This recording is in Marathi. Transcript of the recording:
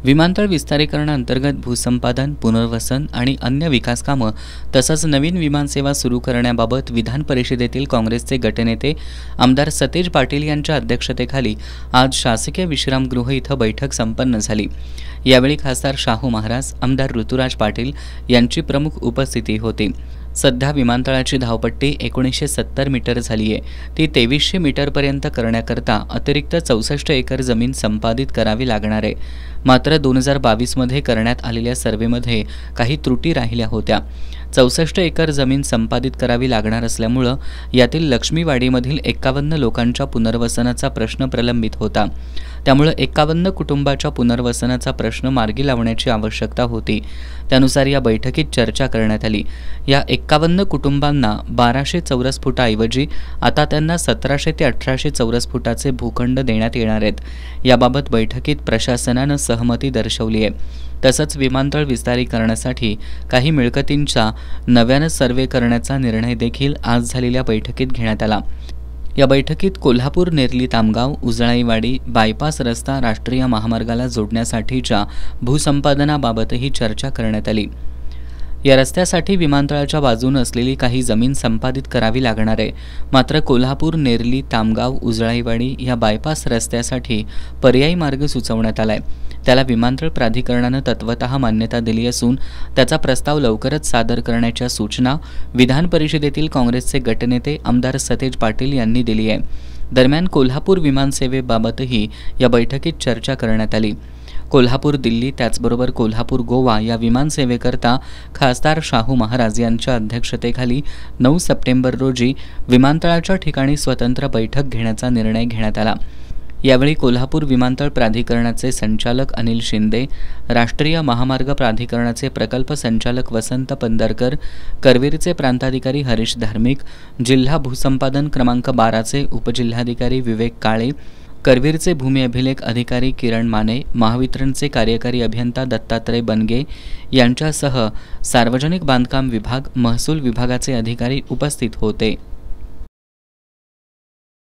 विमानतळ विस्तारीकरणाअंतर्गत भूसंपादन, पुनर्वसन आणि अन्य विकास कामं तसंच नवीन विमानसेवा सुरू करण्याबाबत विधान परिषदेतील काँग्रेसचे गटनेते आमदार सतेज पाटील यांच्या अध्यक्षतेखाली आज शासकीय विश्रामगृह इथं बैठक संपन्न झाली। यावेळी खासदार शाहू महाराज, आमदार ऋतुराज पाटील यांची प्रमुख उपस्थिती होती। सध्या विमानतळाची धावपट्टी 1970 मीटर झाली आहे, ती 2300 मीटरपर्यंत करण्याकरता अतिरिक्त 64 एकर जमीन संपादित करावी लागणार आहे। मात्र 2022 मध्ये करण्यात आलेल्या सर्व्हेमध्ये काही त्रुटी राहिल्या होत्या। 64 एकर जमीन संपादित करावी लागणार असल्यामुळे यातील लक्ष्मीवाडीमधील 51 लोकांच्या पुनर्वसनाचा प्रश्न प्रलंबित होता। त्यामुळे 51 कुटुंबाच्या पुनर्वसनाचा प्रश्न मार्गी लावण्याची आवश्यकता होती। त्यानुसार या बैठकीत चर्चा करण्यात आली। या 51 कुटुंबांना 1200 चौरस फुटाऐवजी आता त्यांना 1700 ते 1800 चौरस फुटाचे भूखंड देण्यात येणार आहेत। याबाबत बैठकीत प्रशासनानं सहमती दर्शवली आहे। तसंच विमानतळ विस्तारीकरणासाठी काही मिळकतींचा नव्यानं सर्वे करण्याचा निर्णय देखील आज झालेल्या बैठकीत घेण्यात आला। या बैठकीत कोल्हापूर नेरली तामगाव उजळाईवाडी बायपास रस्ता राष्ट्रीय महामार्गाला जोडण्यासाठीच्या भूसंपादनाबाबतही चर्चा करण्यात आली। या रस्त्यासाठी विमानतळाच्या बाजूने असलेली काही जमीन संपादित करावी लागणार आहे। मात्र कोल्हापूर नेरली तामगाव उजळाईवाडी या बायपास रस्त्यासाठी पर्यायी मार्ग सुचवण्यात आलाय। त्याला विमानतळ प्राधिकरणाने तत्वतः मान्यता दिली असून त्याचा प्रस्ताव लवकरच सादर करण्याच्या सूचना विधान परिषदेतील काँग्रेसचे गटनेते आमदार सतेज पाटील यांनी दिली आहे। दरम्यान कोल्हापूर विमानसेवेबाबतही या बैठकीत चर्चा करण्यात आली। कोल्हापूर दिल्ली त्याचबरोबर कोल्हापूर गोवा या विमानसेवेकरता खासदार शाहू महाराज यांच्या अध्यक्षतेखाली 9 सप्टेंबर रोजी विमानतळाच्या ठिकाणी स्वतंत्र बैठक घेण्याचा निर्णय घेण्यात आला। यावेळी कोल्हापूर विमानतळ प्राधिकरणाचे संचालक अनिल शिंदे, राष्ट्रीय महामार्ग प्राधिकरणाचे प्रकल्प संचालक वसंत पंदरकर, करवीरचे प्रांताधिकारी हरीश धार्मिक, जिल्हा भूसंपादन क्रमांक 12चे उपजिल्हाधिकारी विवेक काळे, करवीरचे भूमी अभिलेख अधिकारी किरण माने, महावितरणचे कार्यकारी अभियंता दत्तात्रय बनगे यांच्यासह सार्वजनिक बांधकाम विभाग, महसूल विभागाचे अधिकारी उपस्थित होते।